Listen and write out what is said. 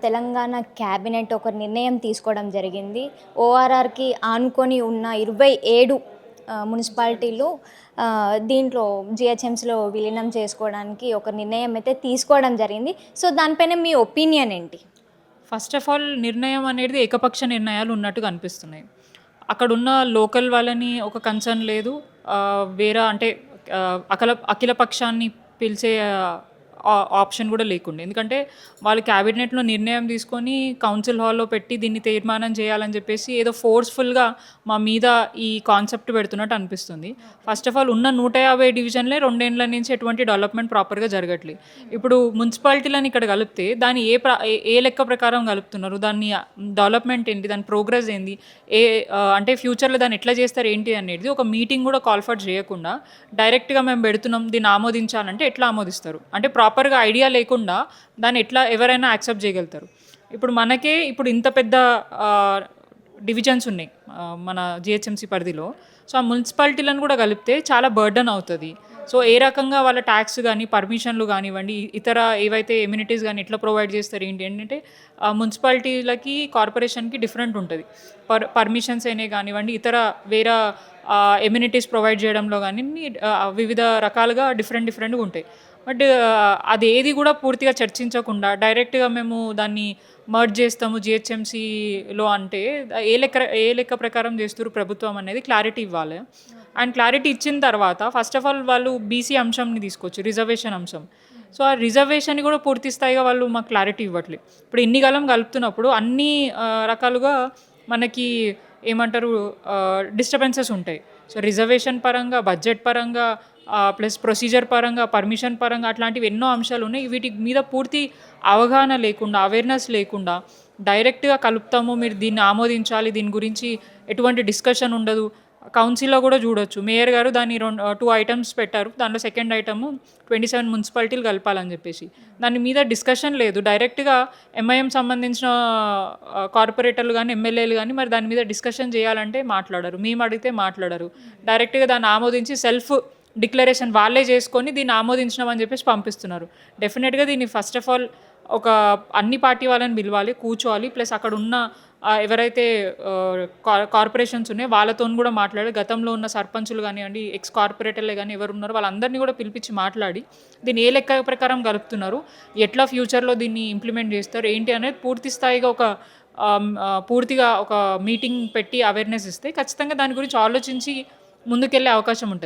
Telangana cabinet ఒక నిర్ణయం తీసుకోవడం జరిగింది. ఓఆర్ఆర్‌కి ఆనుకొని ఉన్న 27 మున్సిపాలిటీలు దీంట్లో జీహెచ్ఎంసీలో విలీనం చేసుకోవడానికి ఒక నిర్ణయం అయితే తీసుకోవడం జరిగింది. సో, దానిపైన మీ ఒపీనియన్ ఏంటి? ఫస్ట్ ఆఫ్ ఆల్ నిర్ణయం అనేది ఏకపక్ష నిర్ణయాలు ఉన్నట్టుగా అనిపిస్తున్నాయి. అక్కడున్న లోకల్ వాళ్ళని ఒక కన్సర్న్ లేదు. వేరే అంటే అఖిల పక్షాన్ని పిలిచే ఆప్షన్ కూడా లేకుండే. ఎందుకంటే వాళ్ళు క్యాబినెట్‌లో నిర్ణయం తీసుకొని కౌన్సిల్ హాల్‌లో పెట్టి దీన్ని తీర్మానం చేయాలని చెప్పేసి ఏదో ఫోర్స్‌ఫుల్‌గా మా మీద ఈ కాన్సెప్ట్ పెడుతున్నట్టు అనిపిస్తుంది. ఫస్ట్ ఆఫ్ ఆల్ ఉన్న 150 డివిజన్‌లే 2 ఏండ్ల నుంచి ఎటువంటి డెవలప్‌మెంట్ ప్రాపర్‌గా జరగట్లేదు. ఇప్పుడు మున్సిపాలిటీలని ఇక్కడ కలిపితే దాన్ని ఏ లెక్క ప్రకారం కలుపుతున్నారు? దాన్ని డెవలప్‌మెంట్ ఏంటి? దాని ప్రోగ్రెస్ ఏంది? అంటే ఫ్యూచర్‌లో దాన్ని ఎట్లా చేస్తారు ఏంటి అనేది ఒక మీటింగ్ కూడా కాల్ ఫర్ చేయకుండా డైరెక్ట్‌గా మేము పెడుతున్నాం దీన్ని ఆమోదించాలంటే ఎట్లా ఆమోదిస్తారు? అంటే ప్రాపర్‌గా ఐడియా లేకుండా దాన్ని ఎట్లా ఎవరైనా యాక్సెప్ట్ చేయగలుగుతారు. ఇప్పుడు ఇంత పెద్ద డివిజన్స్ ఉన్నాయి మన జీహెచ్ఎంసీ పరిధిలో. సో, ఆ మున్సిపాలిటీలను కూడా కలిపితే చాలా బర్డెన్ అవుతుంది. సో, ఏ రకంగా వాళ్ళ ట్యాక్స్ కానీ పర్మిషన్లు కానివ్వండి, ఇతర ఏవైతే ఎమ్యూనిటీస్ కానీ ఎట్లా ప్రొవైడ్ చేస్తారు ఏంటంటే మున్సిపాలిటీలకి కార్పొరేషన్కి డిఫరెంట్ ఉంటుంది. పర్మిషన్స్ అయినా కానివ్వండి, ఇతర వేరే ఎమ్యూనిటీస్ ప్రొవైడ్ చేయడంలో కానీ వివిధ రకాలుగా డిఫరెంట్గా ఉంటాయి. బట్ అదేది కూడా పూర్తిగా చర్చించకుండా డైరెక్ట్గా మేము దాన్ని మర్జ్ చేస్తాము జీహెచ్ఎంసీలో అంటే ఏ లెక్క ప్రకారం చేస్తారు ప్రభుత్వం అనేది క్లారిటీ ఇవ్వాలి. అండ్ క్లారిటీ ఇచ్చిన తర్వాత ఫస్ట్ ఆఫ్ ఆల్ వాళ్ళు బీసీ అంశంని తీసుకోవచ్చు, రిజర్వేషన్ అంశం. సో, ఆ రిజర్వేషన్ కూడా పూర్తి స్థాయిగా వాళ్ళు మాకు క్లారిటీ ఇవ్వట్లేదు. ఇప్పుడు ఇన్ని కాలం కలుపుతున్నప్పుడు అన్ని రకాలుగా మనకి ఏమంటారు డిస్టర్బెన్సెస్ ఉంటాయి. సో, రిజర్వేషన్ పరంగా, బడ్జెట్ పరంగా, ప్లస్ ప్రొసీజర్ పరంగా, పర్మిషన్ పరంగా అట్లాంటివి ఎన్నో అంశాలు ఉన్నాయి. వీటి మీద పూర్తి అవగాహన లేకుండా, అవేర్నెస్ లేకుండా డైరెక్ట్గా కలుపుతాము, మీరు దీన్ని ఆమోదించాలి, దీని గురించి ఎటువంటి డిస్కషన్ ఉండదు. కౌన్సిల్లో కూడా చూడొచ్చు, మేయర్ గారు దాన్ని 2 ఐటమ్స్ పెట్టారు. దాంట్లో సెకండ్ ఐటమ్ 27 మున్సిపాలిటీలు కలపాలని చెప్పేసి దాని మీద డిస్కషన్ లేదు. డైరెక్ట్గా ఎంఐఎం సంబంధించిన కార్పొరేటర్లు కానీ ఎమ్మెల్యేలు కానీ మరి దాని మీద డిస్కషన్ చేయాలంటే మాట్లాడరు, మేము అడిగితే మాట్లాడరు. డైరెక్ట్గా దాన్ని ఆమోదించి సెల్ఫ్ డిక్లరేషన్ వాళ్ళే చేసుకొని దీన్ని ఆమోదించినాం అని చెప్పేసి పంపిస్తున్నారు. డెఫినెట్గా దీన్ని ఫస్ట్ ఆఫ్ ఆల్ ఒక అన్ని పార్టీ వాళ్ళని పిలవాలి, కూర్చోవాలి. ప్లస్ అక్కడ ఉన్న ఎవరైతే కార్పొరేషన్స్ ఉన్నాయో వాళ్ళతో కూడా మాట్లాడి, గతంలో ఉన్న సర్పంచులు కానివ్వండి, ఎక్స్ కార్పొరేటర్లే కానీ ఎవరు ఉన్నారో వాళ్ళందరినీ కూడా పిలిపించి మాట్లాడి దీన్ని ఏ లెక్క ప్రకారం కలుపుతున్నారు, ఎట్లా ఫ్యూచర్లో దీన్ని ఇంప్లిమెంట్ చేస్తారు ఏంటి అనేది పూర్తి స్థాయిగా పూర్తిగా ఒక మీటింగ్ పెట్టి అవేర్నెస్ ఇస్తే ఖచ్చితంగా దాని గురించి ఆలోచించి ముందుకెళ్ళే అవకాశం ఉంటుంది.